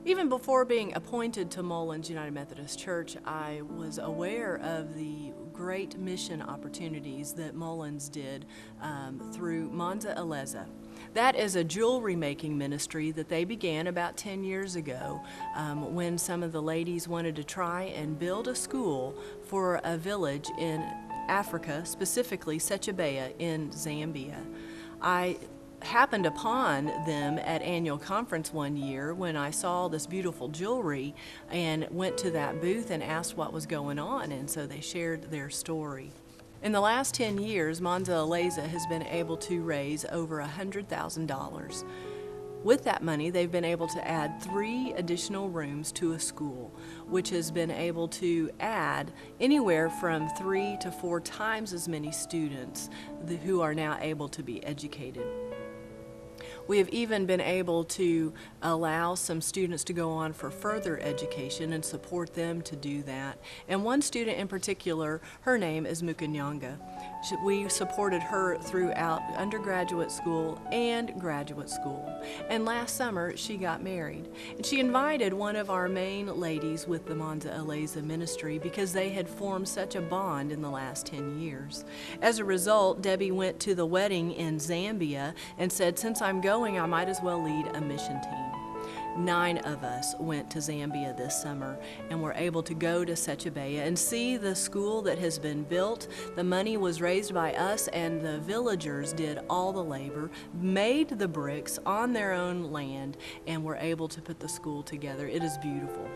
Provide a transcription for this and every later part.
Even before being appointed to Mullins United Methodist Church, I was aware of the great mission opportunities that Mullins did through Manza Aleza. That is a jewelry making ministry that they began about 10 years ago when some of the ladies wanted to try and build a school for a village in Africa, specifically Sechebea in Zambia. I happened upon them at annual conference one year when I saw this beautiful jewelry and went to that booth and asked what was going on, and so they shared their story. In the last 10 years, Manza Aleza has been able to raise over $100,000. With that money, they've been able to add 3 additional rooms to a school, which has been able to add anywhere from 3 to 4 times as many students who are now able to be educated. We have even been able to allow some students to go on for further education and support them to do that. And one student in particular, her name is Mukanyanga. We supported her throughout undergraduate school and graduate school. And last summer, she got married. And she invited one of our main ladies with the Manza Aleza ministry because they had formed such a bond in the last 10 years. As a result, Debbie went to the wedding in Zambia and said, since I'm going, I might as well lead a mission team. 9 of us went to Zambia this summer and were able to go to Sechebea and see the school that has been built. The money was raised by us, and the villagers did all the labor, made the bricks on their own land, and were able to put the school together. It is beautiful.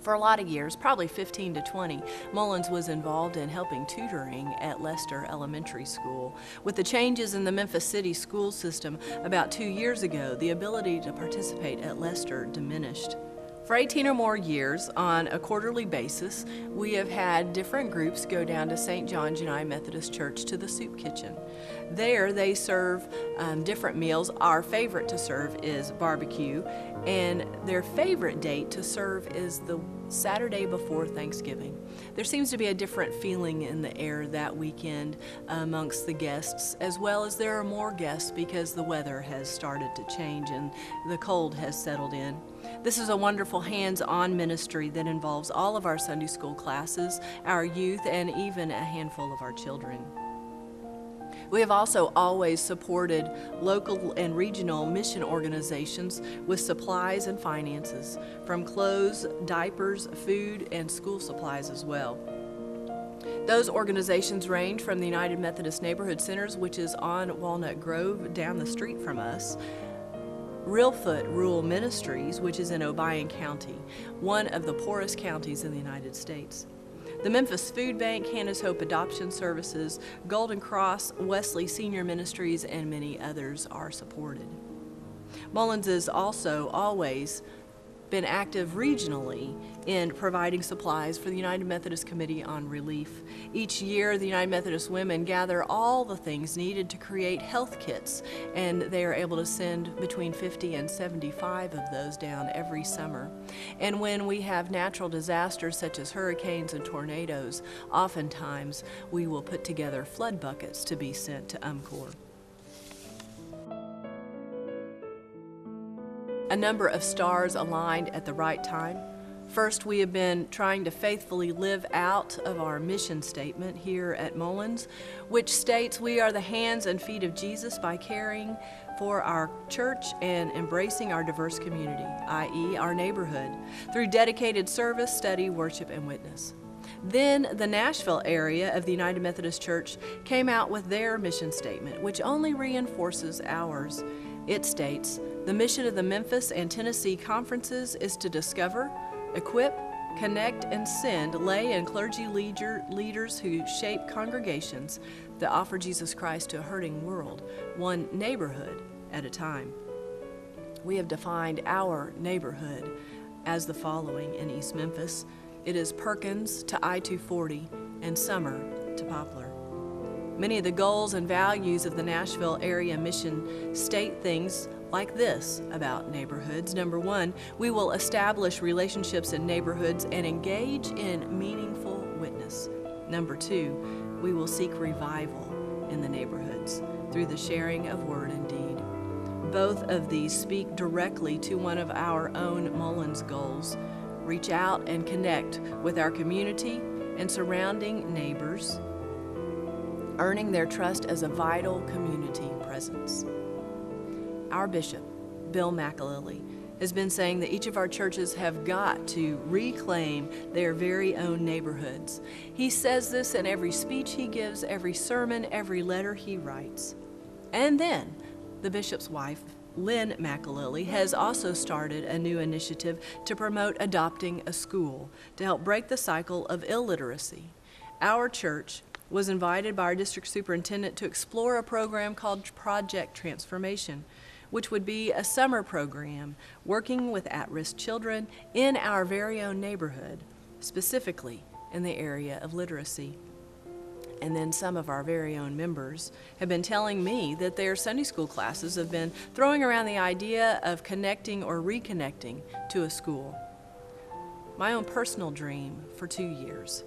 For a lot of years, probably 15 to 20, Mullins was involved in helping tutoring at Lester Elementary School. With the changes in the Memphis City school system about 2 years ago, the ability to participate at Lester diminished. For 18 or more years, on a quarterly basis, we have had different groups go down to St. John's United Methodist Church to the soup kitchen. There they serve different meals. Our favorite to serve is barbecue, and their favorite date to serve is the Saturday before Thanksgiving. There seems to be a different feeling in the air that weekend amongst the guests, as well as there are more guests because the weather has started to change and the cold has settled in. This is a wonderful hands-on ministry that involves all of our Sunday school classes, our youth, and even a handful of our children. We have also always supported local and regional mission organizations with supplies and finances, from clothes, diapers, food, and school supplies as well. Those organizations range from the United Methodist Neighborhood Centers, which is on Walnut Grove down the street from us, Reelfoot Rural Ministries, which is in Obion County, one of the poorest counties in the United States. The Memphis Food Bank, Hannah's Hope Adoption Services, Golden Cross, Wesley Senior Ministries, and many others are supported. Mullins has also always been active regionally in providing supplies for the United Methodist Committee on Relief. Each year, the United Methodist women gather all the things needed to create health kits, and they are able to send between 50 and 75 of those down every summer. And when we have natural disasters such as hurricanes and tornadoes, oftentimes we will put together flood buckets to be sent to UMCOR. A number of stars aligned at the right time. First, we have been trying to faithfully live out of our mission statement here at Mullins, which states we are the hands and feet of Jesus by caring for our church and embracing our diverse community, i.e. our neighborhood, through dedicated service, study, worship, and witness. Then the Nashville area of the United Methodist Church came out with their mission statement, which only reinforces ours. It states, the mission of the Memphis and Tennessee conferences is to discover, equip, connect, and send lay and clergy leaders who shape congregations that offer Jesus Christ to a hurting world, one neighborhood at a time. We have defined our neighborhood as the following in East Memphis. It is Perkins to I-240 and Summer to Poplar. Many of the goals and values of the Nashville area mission state things like this about neighborhoods. Number 1, we will establish relationships in neighborhoods and engage in meaningful witness. Number 2, we will seek revival in the neighborhoods. through the sharing of word and deed. Both of these speak directly to one of our own Mullins goals: reach out and connect with our community and surrounding neighbors, earning their trust as a vital community presence. Our bishop, Bill McAlilly, has been saying that each of our churches have got to reclaim their very own neighborhoods. He says this in every speech he gives, every sermon, every letter he writes. And then, the bishop's wife, Lynn McAlilly, has also started a new initiative to promote adopting a school to help break the cycle of illiteracy. Our church was invited by our district superintendent to explore a program called Project Transformation, which would be a summer program working with at-risk children in our very own neighborhood, specifically in the area of literacy. And then some of our very own members have been telling me that their Sunday school classes have been throwing around the idea of connecting or reconnecting to a school. My own personal dream for 2 years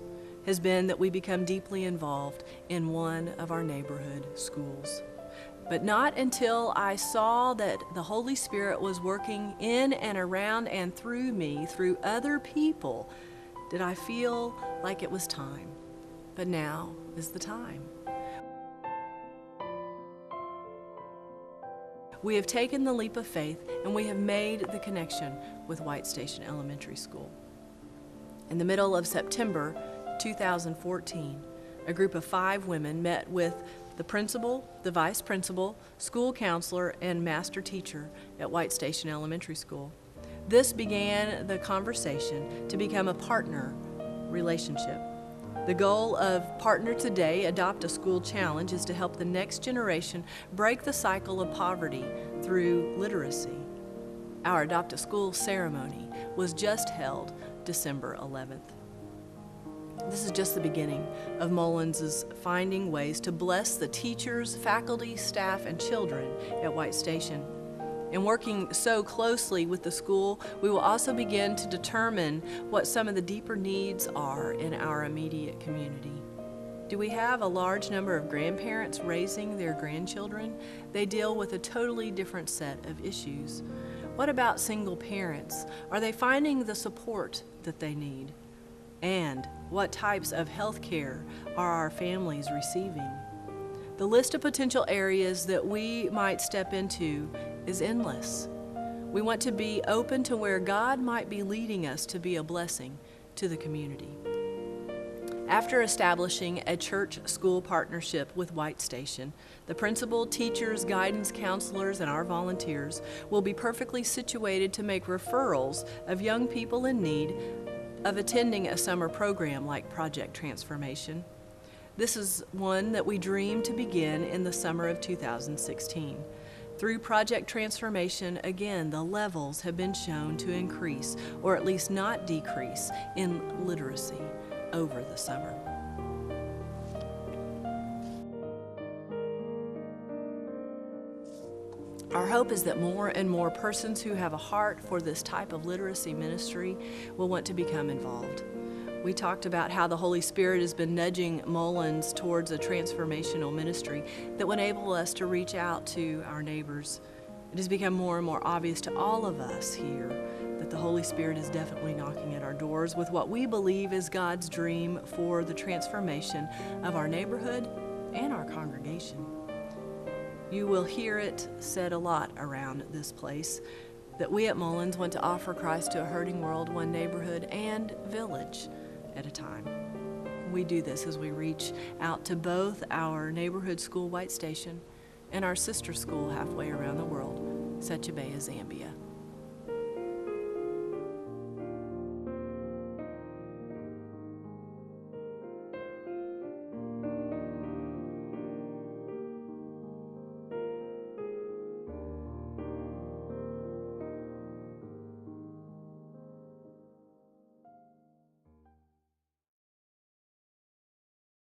has been that we become deeply involved in one of our neighborhood schools. But not until I saw that the Holy Spirit was working in and around and through me, through other people, did I feel like it was time. But now is the time. We have taken the leap of faith and we have made the connection with White Station Elementary School. In the middle of September 2014, a group of 5 women met with the principal, the vice principal, school counselor, and master teacher at White Station Elementary School. This began the conversation to become a partner relationship. The goal of Partner Today, Adopt a School Challenge is to help the next generation break the cycle of poverty through literacy. Our Adopt a School ceremony was just held December 11th. This is just the beginning of Mullins' finding ways to bless the teachers, faculty, staff, and children at White Station. In working so closely with the school, we will also begin to determine what some of the deeper needs are in our immediate community. Do we have a large number of grandparents raising their grandchildren? They deal with a totally different set of issues. What about single parents? Are they finding the support that they need? And what types of health care are our families receiving? The list of potential areas that we might step into is endless. We want to be open to where God might be leading us to be a blessing to the community. After establishing a church-school partnership with White Station, the principal, teachers, guidance counselors, and our volunteers will be perfectly situated to make referrals of young people in need of attending a summer program like Project Transformation. This is one that we dream to begin in the summer of 2016. Through Project Transformation, again, the levels have been shown to increase, or at least not decrease, in literacy over the summer. Our hope is that more and more persons who have a heart for this type of literacy ministry will want to become involved. We talked about how the Holy Spirit has been nudging Mullins towards a transformational ministry that will enable us to reach out to our neighbors. It has become more and more obvious to all of us here that the Holy Spirit is definitely knocking at our doors with what we believe is God's dream for the transformation of our neighborhood and our congregation. You will hear it said a lot around this place that we at Mullins want to offer Christ to a hurting world, one neighborhood and village at a time. We do this as we reach out to both our neighborhood school, White Station, and our sister school halfway around the world, Suddarth, Zambia.